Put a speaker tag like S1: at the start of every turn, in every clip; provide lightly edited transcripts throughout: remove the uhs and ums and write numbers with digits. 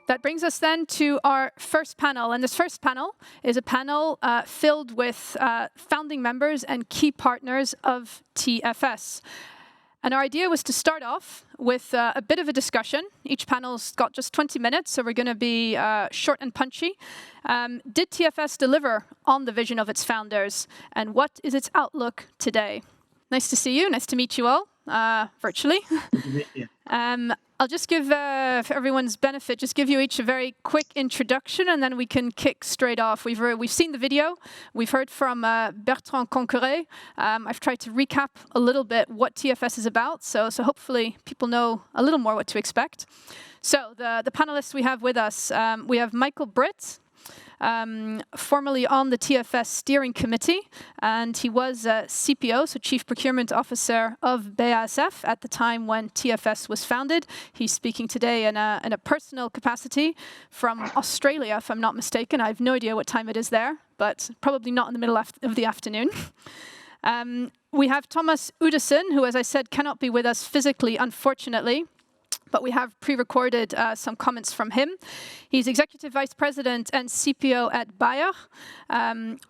S1: That brings us then to our first panel. And this first panel is a panel filled with founding members and key partners of TfS. And our idea was to start off with a bit of a discussion. Each panel's got just 20 minutes, so we're going to be short and punchy. Did TfS deliver on the vision of its founders? And what is its outlook today? Nice to see you. Nice to meet you all virtually.
S2: Good to meet you.
S1: I'll just give, for everyone's benefit, just give you each a very quick introduction, and then we can kick straight off. We've seen the video. We've heard from Bertrand Conqueret. I've tried to recap a little bit what TfS is about, so hopefully people know a little more what to expect. So the panelists we have with us, we have Michael Britt, formerly on the TfS Steering Committee, and he was CPO, so Chief Procurement Officer of BASF at the time when TfS was founded. He's speaking today in a personal capacity from Australia, if I'm not mistaken. I have no idea what time it is there, but probably not in the middle of the afternoon. We have Thomas Udesen, who, as I said, cannot be with us physically, unfortunately, but we have pre-recorded some comments from him. He's Executive Vice President and CPO at Bayer,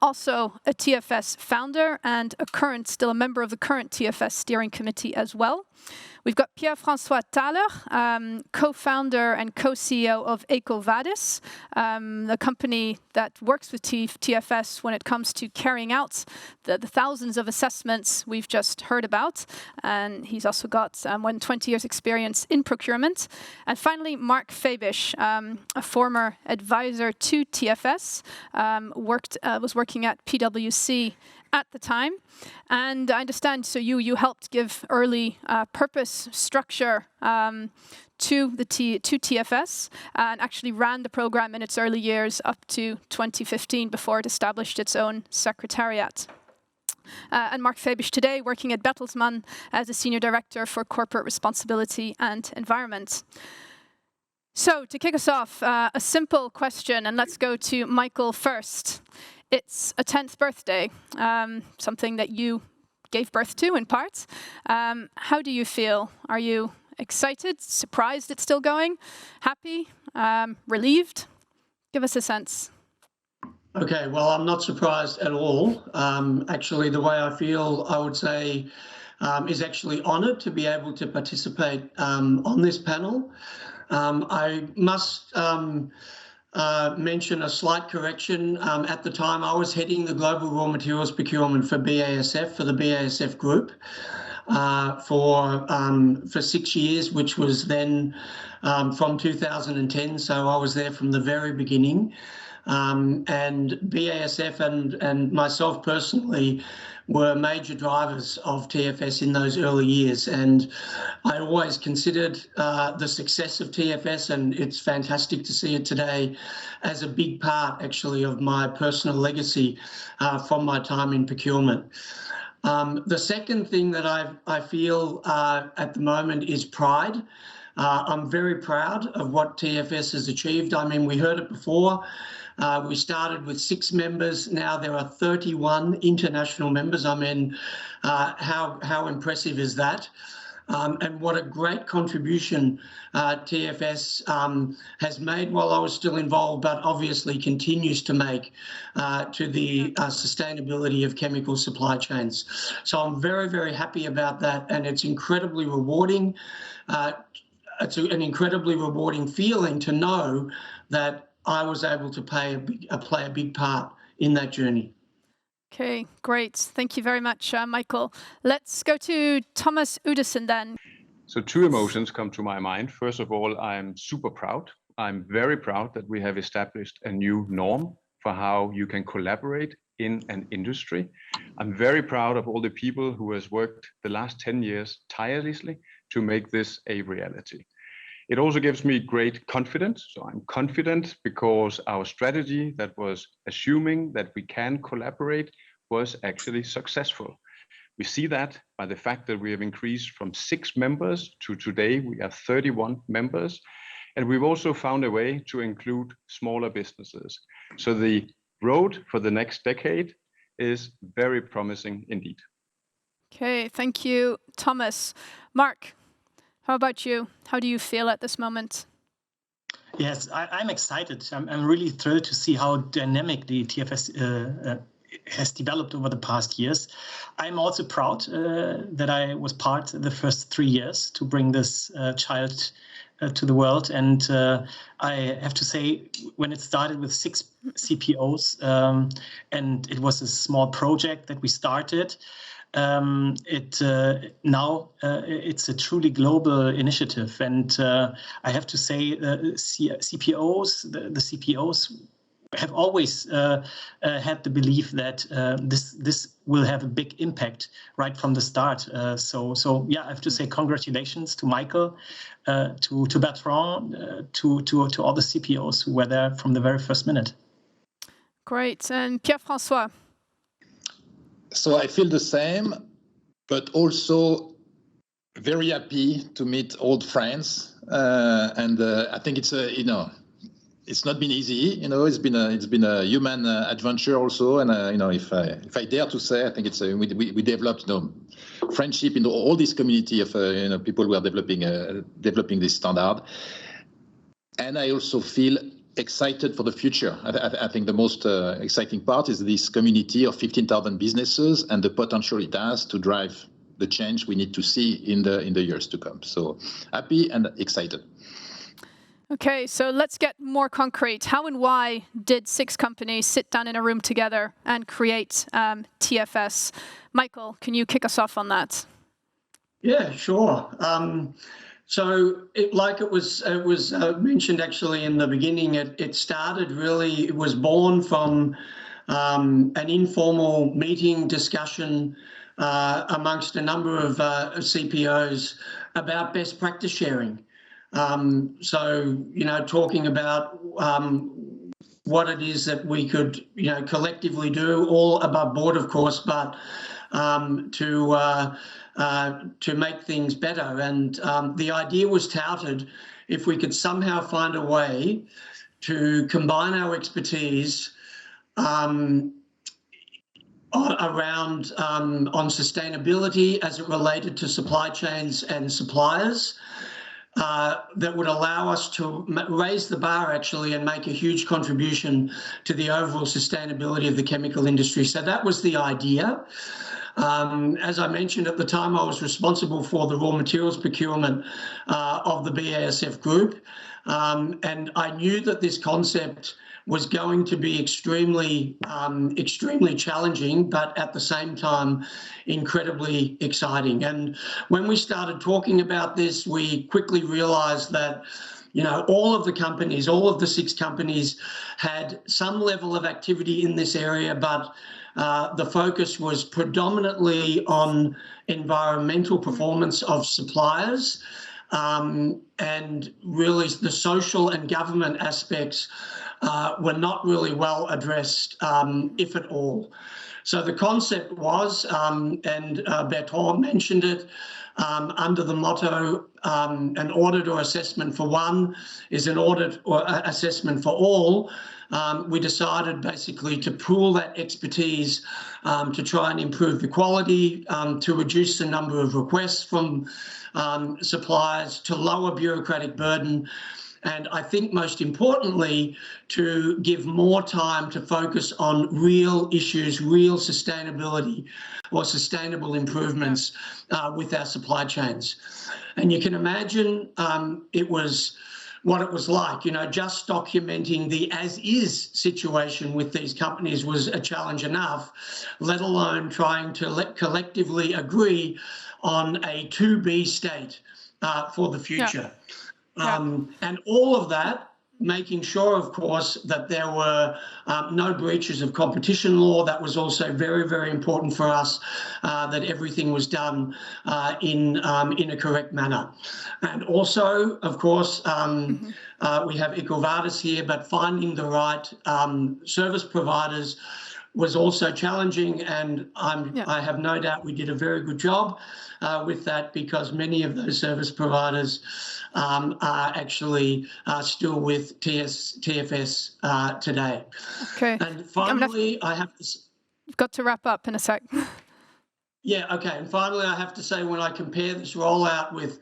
S1: also a TfS founder and still a member of the current TfS Steering Committee as well. We've got Pierre François Thaler, co-founder and co-CEO of EcoVadis, the company that works with TfS when it comes to carrying out the thousands of assessments we've just heard about. And he's also got more than 20 years experience in procurement. And finally, Mark Fabisch, a former advisor to TfS, was working at PwC at the time, and I understand, so you helped give early purpose structure to TfS, and actually ran the program in its early years up to 2015 before it established its own secretariat. And Mark Fabisch today working at Bertelsmann as a Senior Director for Corporate Responsibility and Environment. So to kick us off, a simple question, and let's go to Michael first. It's a 10th birthday, something that you gave birth to in part. How do you feel? Are you excited, surprised it's still going, happy, relieved? Give us a sense.
S2: Okay, well, I'm not surprised at all. Actually, the way I feel, I would say, is actually honoured to be able to participate on this panel. I must mention a slight correction. At the time, I was heading the global raw materials procurement for BASF, for the BASF group, for 6 years, which was then from 2010. So I was there from the very beginning. And BASF and myself personally were major drivers of TfS in those early years. And I always considered the success of TfS, and it's fantastic to see it today, as a big part actually of my personal legacy from my time in procurement. The second thing that I feel at the moment is pride. I'm very proud of what TfS has achieved. I mean, we heard it before. We started with 6 members. Now there are 31 international members. I mean, how impressive is that? And what a great contribution TfS has made while I was still involved, but obviously continues to make to the sustainability of chemical supply chains. So I'm very, very happy about that, and it's incredibly rewarding. It's an incredibly rewarding feeling to know that I was able to play a big part in that journey.
S1: Okay, great. Thank you very much, Michael. Let's go to Thomas Udesen then.
S3: So 2 emotions come to my mind. First of all, I'm super proud. I'm very proud that we have established a new norm for how you can collaborate in an industry. I'm very proud of all the people who has worked the last 10 years tirelessly to make this a reality. It also gives me great confidence. So I'm confident because our strategy that was assuming that we can collaborate was actually successful. We see that by the fact that we have increased from 6 members to today we have 31 members. And we've also found a way to include smaller businesses. So the road for the next decade is very promising indeed.
S1: Okay, thank you, Thomas. Mark, how about you? How do you feel at this moment?
S4: Yes, I'm excited. I'm really thrilled to see how dynamic the TfS has developed over the past years. I'm also proud that I was part the first 3 years to bring this child to the world. And I have to say, when it started with 6 CPOs, and it was a small project that we started, now it's a truly global initiative. And I have to say, CPOs, the CPOs have always had the belief that this will have a big impact right from the start. So yeah, I have to say congratulations to Michael, to Bertrand, to all the CPOs who were there from the very first minute.
S1: Great. And Pierre François.
S5: So I feel the same, but also very happy to meet old friends. And I think it's it's not been easy. It's been a human adventure also. And if I dare to say, I think it's we developed friendship in all this community of people who are developing this standard. And I also feel excited for the future. I think the most exciting part is this community of 15,000 businesses and the potential it has to drive the change we need to see in the years to come. So happy and excited.
S1: Okay, so let's get more concrete. How and why did 6 companies sit down in a room together and create TfS? Michael, can you kick us off on that?
S2: Yeah, sure. So, like it was mentioned actually in the beginning, it started really, it was born from an informal meeting discussion amongst a number of CPOs about best practice sharing. So, talking about what it is that we could, collectively do, all above board, of course, but to make things better. And the idea was touted, if we could somehow find a way to combine our expertise around on sustainability as it related to supply chains and suppliers, that would allow us to raise the bar actually and make a huge contribution to the overall sustainability of the chemical industry. So that was the idea. As I mentioned at the time, I was responsible for the raw materials procurement of the BASF group. And I knew that this concept was going to be extremely challenging, but at the same time, incredibly exciting. And when we started talking about this, we quickly realized that all of the companies, all of the 6 companies had some level of activity in this area, but the focus was predominantly on environmental performance of suppliers, and really the social and government aspects were not really well addressed, if at all. So the concept was, and Bertrand mentioned it, under the motto, an audit or assessment for one is an audit or assessment for all. We decided basically to pool that expertise to try and improve the quality, to reduce the number of requests from suppliers, to lower bureaucratic burden, and I think most importantly, to give more time to focus on real issues, real sustainability or sustainable improvements with our supply chains. And you can imagine it was what it was like, just documenting the as-is situation with these companies was a challenge enough, let alone trying to collectively agree on a to-be state for the future. And all of that, making sure, of course, that there were no breaches of competition law. That was also very, very important for us, that everything was done in a correct manner. And also, of course, we have EcoVadis here, but finding the right service providers was also challenging, and I have no doubt we did a very good job with that, because many of those service providers are actually still with TfS today.
S1: Okay.
S2: And finally, I have to...
S1: You've got to wrap up in a sec.
S2: Yeah, okay. And finally, I have to say, when I compare this rollout with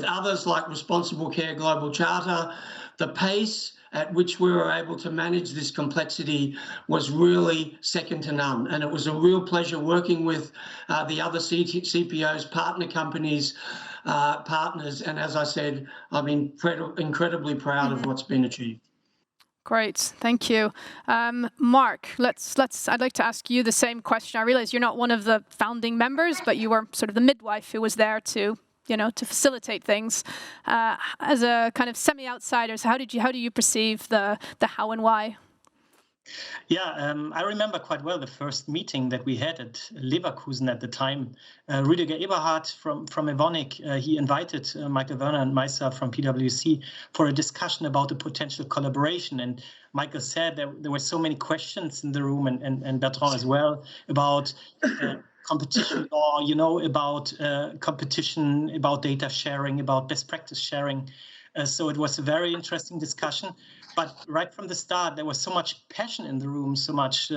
S2: others like Responsible Care Global Charter, the pace at which we were able to manage this complexity was really second to none. And it was a real pleasure working with the other CPOs, partner companies, partners. And as I said, I'm incredibly proud of what's been achieved.
S1: Great, thank you. Mark, I'd like to ask you the same question. I realize you're not one of the founding members, but you were sort of the midwife who was there to facilitate things. As a kind of semi-outsider, so how do you perceive the how and why?
S4: Yeah, I remember quite well the first meeting that we had at Leverkusen at the time. Rüdiger Eberhardt from Evonik, he invited Michael Werner and myself from PwC for a discussion about a potential collaboration. And Michael said there were so many questions in the room, and Bertrand as well, about competition law, about competition, about data sharing, about best practice sharing. So it was a very interesting discussion. But right from the start, there was so much passion in the room, so much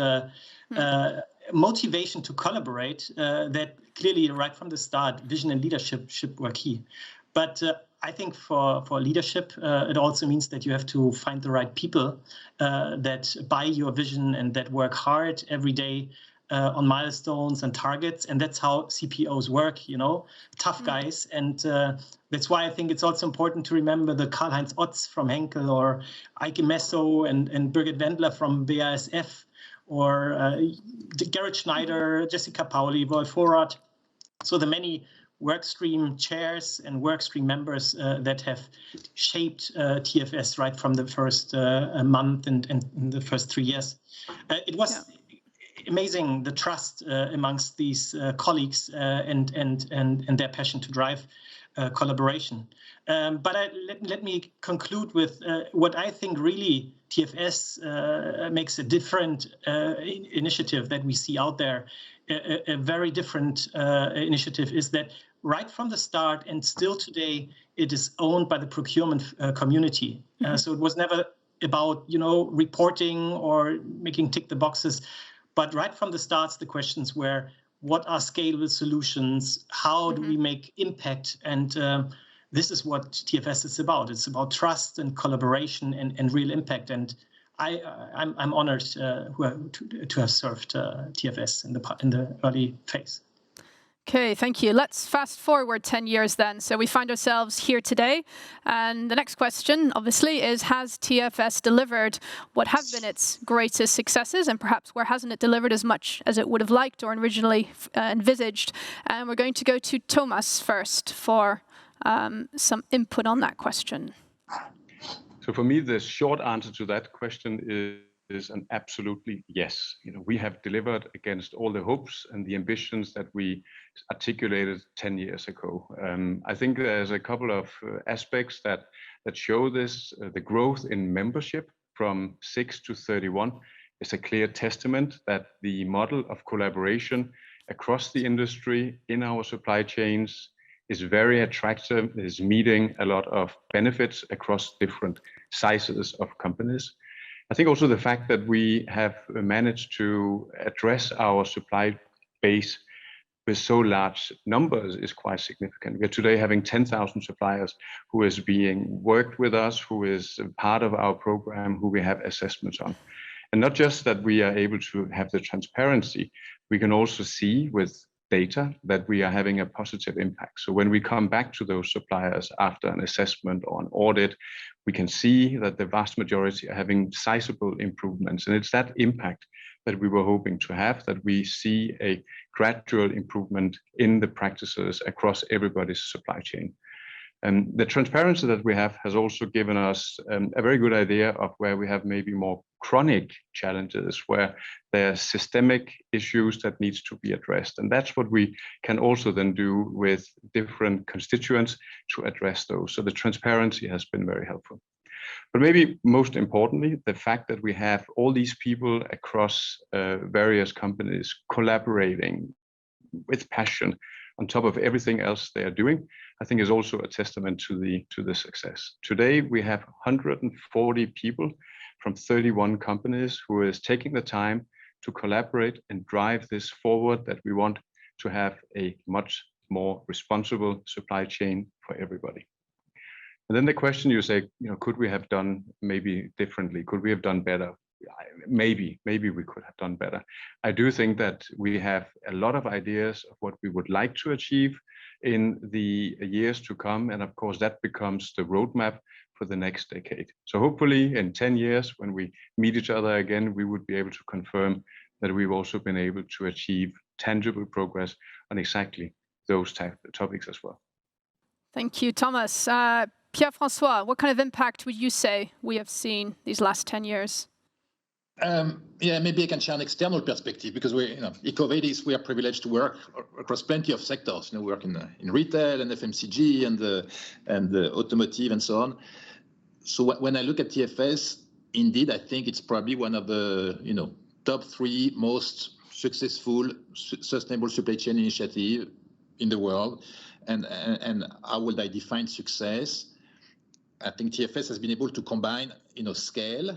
S4: motivation to collaborate that clearly right from the start, vision and leadership were key. But I think for leadership, it also means that you have to find the right people that buy your vision and that work hard every day on milestones and targets. And that's how CPOs work, tough guys. And that's why I think it's also important to remember the Karl-Heinz Otz from Henkel, or Eike Messo and Birgit Wendler from BASF, or Gerrit Schneider, Jessica Pauli, Wolf Horath. So the many workstream chairs and workstream members that have shaped TfS right from the first month and in the first 3 years. It was amazing, the trust amongst these colleagues and their passion to drive collaboration. But let me conclude with what I think really TfS makes a different initiative that we see out there. A very different initiative is that right from the start and still today, it is owned by the procurement community. So it was never about reporting or making tick the boxes. But right from the start, the questions were, what are scalable solutions? How do we make impact? And this is what TfS is about. It's about trust and collaboration and real impact. And I'm honored to have served TfS in the early phase.
S1: Okay, thank you. Let's fast forward 10 years then. So we find ourselves here today. And the next question, obviously, is has TfS delivered what have been its greatest successes, and perhaps where hasn't it delivered as much as it would have liked or originally envisaged? And we're going to go to Thomas first for some input on that question.
S3: So for me, the short answer to that question is an absolutely yes. We have delivered against all the hopes and the ambitions that we articulated 10 years ago. I think there's a couple of aspects that show this. The growth in membership from 6 to 31 is a clear testament that the model of collaboration across the industry in our supply chains is very attractive, is meeting a lot of benefits across different sizes of companies. I think also the fact that we have managed to address our supply base with so large numbers is quite significant. We're today having 10,000 suppliers who is being worked with us, who is part of our program, who we have assessments on. And not just that we are able to have the transparency, we can also see with data that we are having a positive impact. So when we come back to those suppliers after an assessment or an audit, we can see that the vast majority are having sizable improvements. And it's that impact that we were hoping to have, that we see a gradual improvement in the practices across everybody's supply chain. And the transparency that we have has also given us a very good idea of where we have maybe more chronic challenges, where there are systemic issues that needs to be addressed. And that's what we can also then do with different constituents to address those. So the transparency has been very helpful. But maybe most importantly, the fact that we have all these people across various companies collaborating with passion on top of everything else they are doing, I think is also a testament to the success. Today, we have 140 people from 31 companies who is taking the time to collaborate and drive this forward that we want to have a much more responsible supply chain for everybody. And then the question you say, could we have done maybe differently? Could we have done better? Maybe we could have done better. I do think that we have a lot of ideas of what we would like to achieve in the years to come. And of course, that becomes the roadmap for the next decade. So hopefully in 10 years, when we meet each other again, we would be able to confirm that we've also been able to achieve tangible progress on exactly those topics as well.
S1: Thank you, Thomas. Pierre François, what kind of impact would you say we have seen these last 10 years?
S5: Yeah, maybe I can share an external perspective, because we, EcoVadis, we are privileged to work across plenty of sectors. We work in retail and FMCG and automotive and so on. So when I look at TfS, indeed, I think it's probably one of the top 3 most successful sustainable supply chain initiative in the world. And how would I define success? I think TfS has been able to combine scale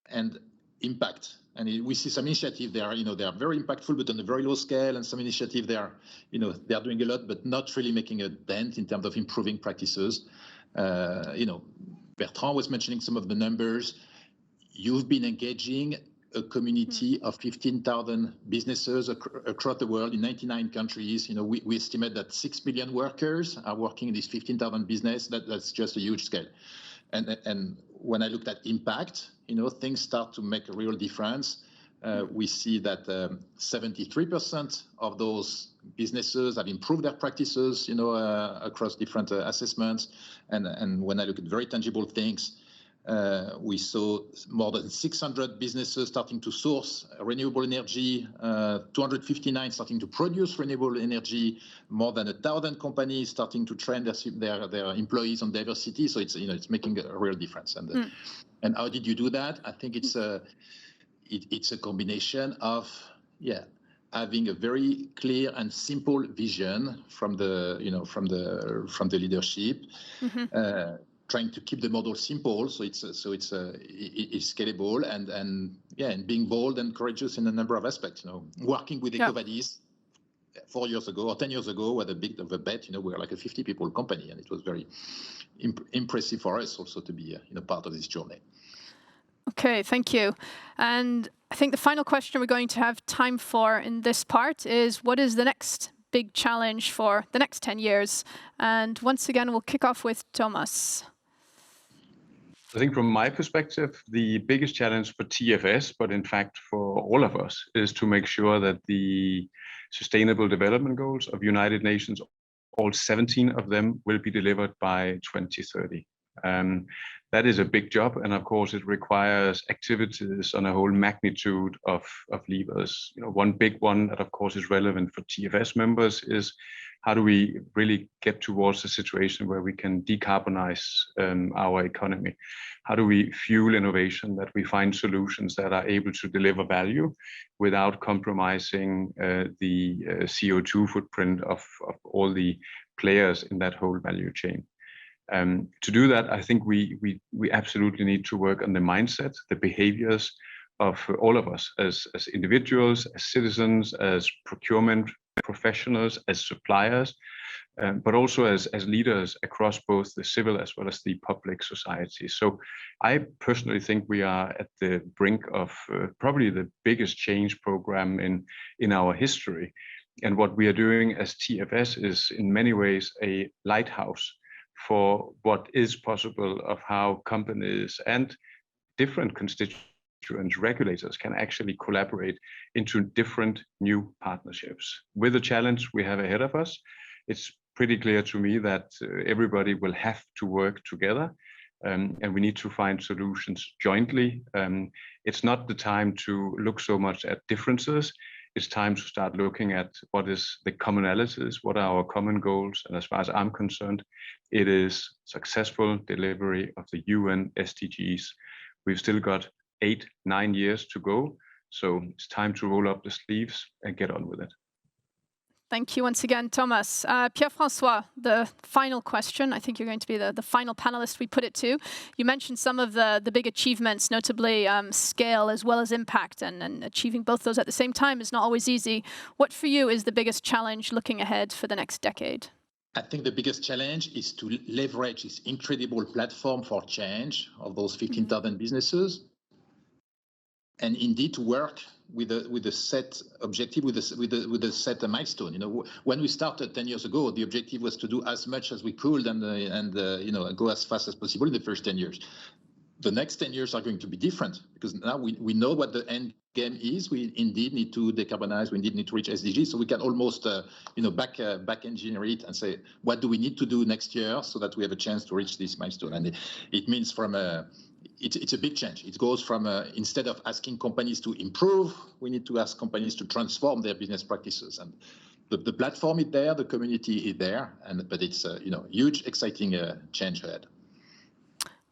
S5: and impact. And we see some initiative there, they are very impactful, but on a very low scale, and some initiative they are doing a lot, but not really making a dent in terms of improving practices. Bertrand was mentioning some of the numbers. You've been engaging a community of 15,000 businesses across the world in 99 countries. We estimate that 6 million workers are working in these 15,000 business. That's just a huge scale. And when I looked at impact, things start to make a real difference. We see that 73% of those businesses have improved their practices, across different assessments. And when I look at very tangible things, we saw more than 600 businesses starting to source renewable energy, 259 starting to produce renewable energy, more than 1,000 companies starting to train their employees on diversity. So it's making a real difference. And how did you do that? I think it's a combination of having a very clear and simple vision from the leadership. Trying to keep the model simple, so it's scalable, and being bold and courageous in a number of aspects. Working with EcoVadis 4 years ago or 10 years ago was a bit of a bet. We're like a 50 people company, and it was very impressive for us also to be part of this journey.
S1: Okay, thank you. And I think the final question we're going to have time for in this part is, what is the next big challenge for the next 10 years? And once again, we'll kick off with Thomas.
S3: I think from my perspective, the biggest challenge for TfS, but in fact for all of us, is to make sure that the Sustainable Development Goals of United Nations, all 17 of them, will be delivered by 2030. That is a big job, and of course it requires activities on a whole magnitude of levers. One big one that of course is relevant for TfS members is, how do we really get towards a situation where we can decarbonize our economy? How do we fuel innovation, that we find solutions that are able to deliver value without compromising the CO2 footprint of all the players in that whole value chain? To do that, I think we absolutely need to work on the mindset, the behaviors of all of us as individuals, as citizens, as procurement professionals, as suppliers, but also as leaders across both the civil as well as the public society. So I personally think we are at the brink of probably the biggest change program in our history. And what we are doing as TfS is in many ways a lighthouse for what is possible of how companies and different constituents, regulators can actually collaborate into different new partnerships. With the challenge we have ahead of us, it's pretty clear to me that everybody will have to work together, and we need to find solutions jointly. It's not the time to look so much at differences. It's time to start looking at what is the commonalities, what are our common goals, and as far as I'm concerned, it is successful delivery of the UN SDGs. We've still got 8-9 years to go, so it's time to roll up the sleeves and get on with it.
S1: Thank you once again, Thomas. Pierre François, the final question. I think you're going to be the final panelist we put it to. You mentioned some of the big achievements, notably scale as well as impact, and achieving both those at the same time is not always easy. What for you is the biggest challenge looking ahead for the next decade?
S5: I think the biggest challenge is to leverage this incredible platform for change of those 15,000 businesses, and indeed to work with a set objective, with a set milestone. You know, when we started 10 years ago, the objective was to do as much as we could and you know, go as fast as possible in the first 10 years. The next 10 years are going to be different because now we know what the end game is. We indeed need to decarbonize. We indeed need to reach SDGs. So we can almost, you know, back engineer it and say, what do we need to do next year so that we have a chance to reach this milestone? And it means from it's a big change. It goes from instead of asking companies to improve, we need to ask companies to transform their business practices. And the platform is there, the community is there, but it's you know, huge, exciting change ahead.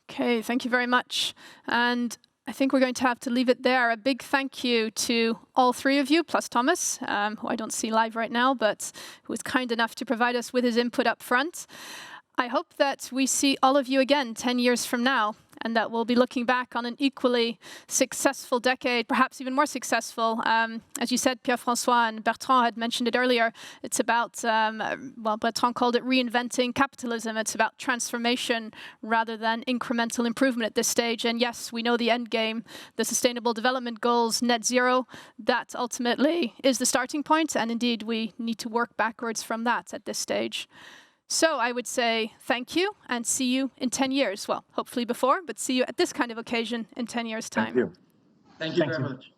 S1: Okay, thank you very much. And I think we're going to have to leave it there. A big thank you to all three of you, plus Thomas, who I don't see live right now, but who was kind enough to provide us with his input up front. I hope that we see all of you again 10 years from now, and that we'll be looking back on an equally successful decade, perhaps even more successful. As you said, Pierre François and Bertrand had mentioned it earlier. It's about, well, Bertrand called it reinventing capitalism. It's about transformation rather than incremental improvement at this stage. And yes, we know the end game, the Sustainable Development Goals, net zero. That ultimately is the starting point. And indeed, we need to work backwards from that at this stage. So I would say thank you and see you in 10 years. Well, hopefully before, but see you at this kind of occasion in 10 years' time.
S5: Thank you.
S2: Thank you very much.